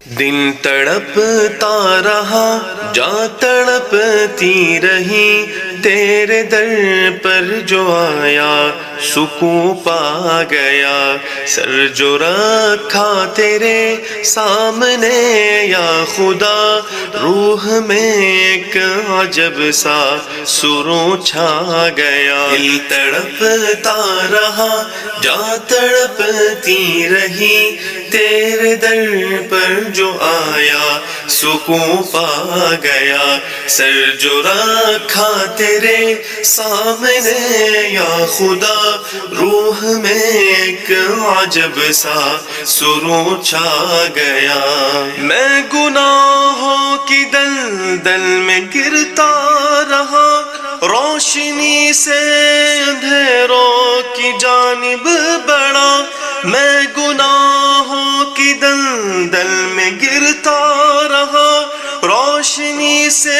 دن تڑپتا رہا جا تڑپتی رہی، تیرے در پر جو آیا سکون پا گیا۔ سر جو رکھا تیرے سامنے یا خدا، روح میں ایک عجب سا سرور چھا گیا۔ دل تڑپتا رہا جا تڑپتی رہی، تیرے در پر جو آیا سکون پا گیا۔ سر جو رکھا تیرے سامنے یا خدا، روح میں ایک عجب سا سرور چھا گیا۔ میں گناہوں کی دلدل میں گرتا رہا، روشنی سے اندھیروں کی جانب بڑھا۔ میں گناہوں کی دلدل میں گرتا رہا، روشنی سے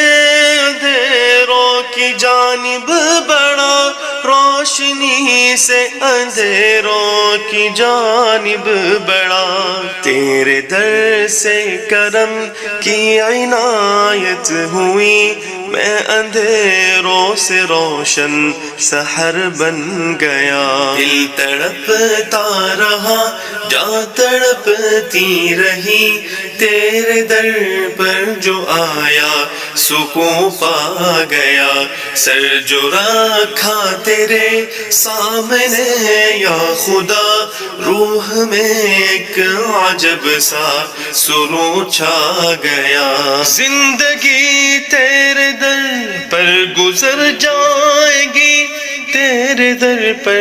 اندھیروں کی جانب بڑھا۔ روشنی سے اندھیروں کی جانب بڑھا۔ تیرے در سے کرم کی عنایت ہوئی، میں اندھیروں سے روشن سحر بن گیا۔ دل تڑپتا رہا جا تڑپتی رہی، تیرے در پر جو آیا سکون پا گیا۔ سر جو رکھا تیرے سامنے یا خدا، روح میں ایک عجب سا سرور چھا گیا۔ زندگی تیرے در پر گزر جائے گی، تیرے در پر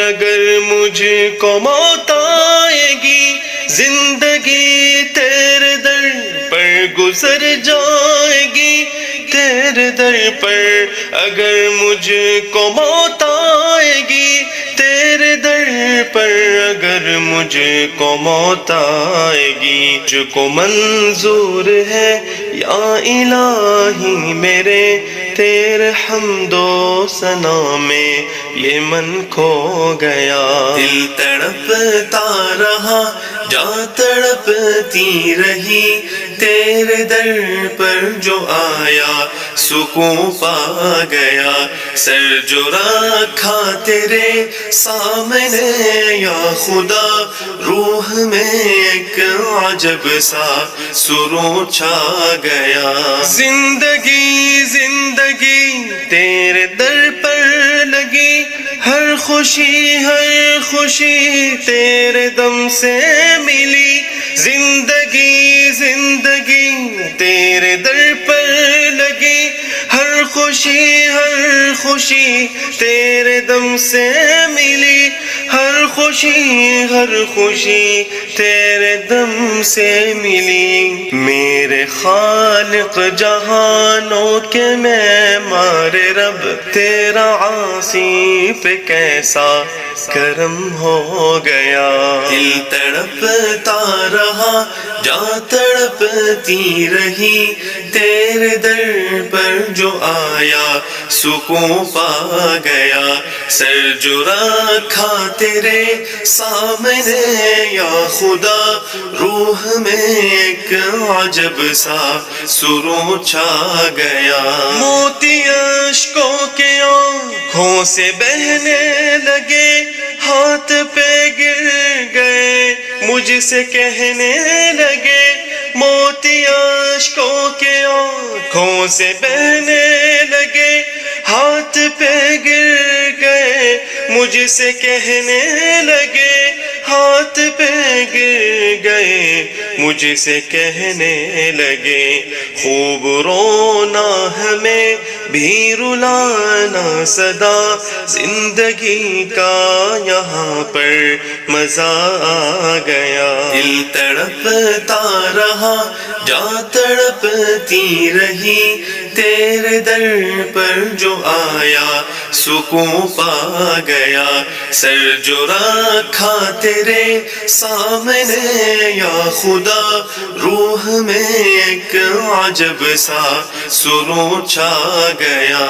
اگر مجھ کو موت آئے گی۔ زندگی تیرے در پر گزر جائے گی، تیرے در پر اگر مجھ کو موت آئے گی۔ تیرے در پر اگر مجھ کو موت آئے گی۔ جو کو منظور ہے یا الہی میرے، تیرے حمد و ثنا میں یہ من کھو گیا۔ دل تڑپتا رہا جا تڑپتی رہی، تیرے در پر جو آیا سکون پا گیا۔ سر جو رکھا تیرے سامنے یا خدا، روح میں ایک عجب سا سرور چھا گیا۔ زندگی زندگی تیرے در پر لگی، ہر خوشی تیرے دم سے ملی۔ زندگی زندگی تیرے در پر لگی، ہر خوشی تیرے دم سے ملی۔ ہر خوشی تیرے دم سے ملی۔ میرے خالق جہانوں کے معمار رب، تیرا عاصی پہ کیسا کرم ہو گیا۔ دل تڑپتا رہا جا تڑپتی رہی، تیرے در پر جو آیا سکون پا گیا۔ سر جو رکھا تیرے سامنے یا خدا، روح میں ایک عجب سا سرور چھا گیا۔ موتی اشکوں کے آنکھوں سے بہنے لگے، ہاتھ پہ گر گئے مجھ سے کہنے لگے۔ موتی اشکوں کے آنکھوں سے بہنے لگے، ہاتھ پہ گر گئے مجھ سے کہنے لگے۔ ہاتھ پہ گر گئے مجھ سے کہنے لگے۔ خوب رونا ہمیں بھی رلانا صدا، زندگی کا یہاں پر مزہ آ گیا۔ دل تڑپتا رہا جا تڑپتی رہی، تیرے در پر جو آیا سکون پا گیا۔ سر جو رکھا تیرے سامنے یا خدا، روح میں ایک عجب سا سرور چھا گیا۔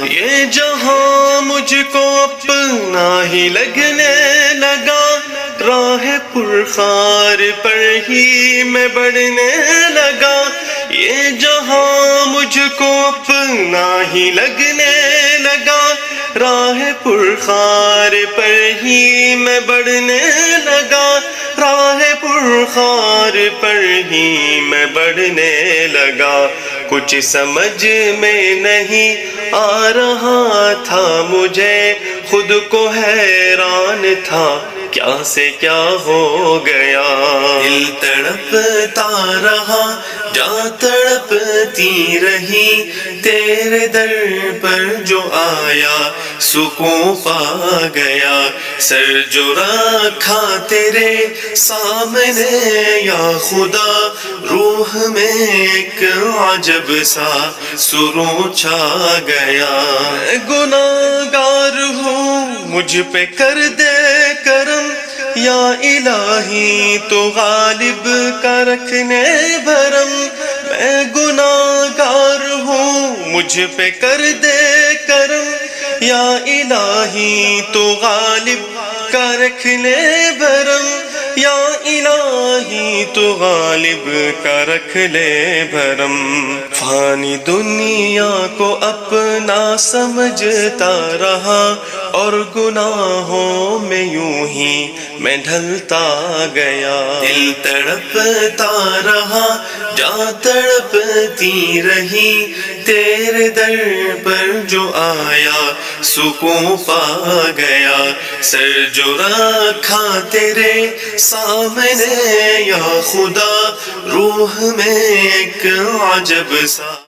یہ جہاں مجھ کو اپنا ہی لگنے لگا، راہ پرخار پر ہی میں بڑھنے لگا، یہ جہاں مجھ کو اپنا ہی لگنے لگا، راہ پرخار پر ہی میں بڑھنے لگا، راہ پرخار پر ہی میں بڑھنے لگا، کچھ سمجھ میں نہیں آ رہا تھا مجھے، خود کو حیران تھا کیا سے کیا ہو گیا، دل تڑپتا رہا جا تڑپتی رہی، تیرے در پر جو آیا سکون پا گیا، سر جو رکھا تیرے سامنے یا خدا، روح میں ایک عجب سا سرور چھا گیا، گناہگار ہوں مجھ پہ کر دے کرم، یا الہی تو غالب کا رکھنے بھرم، میں گناہگار ہوں مجھ پہ کر دے کرم، یا الہی تو غالب کا رکھنے بھرم، یا الہی تو غالب کا رکھ لے بھرم، فانی دنیا کو اپنا سمجھتا رہا، اور گناہوں میں یوں ہی میں ڈھلتا گیا، دل تڑپتا رہا جا تڑپتی رہی، تیرے در پر جو آیا سکون پا گیا، سر جو رکھا تیرے سامنے یا خدا، روح میں ایک عجب سا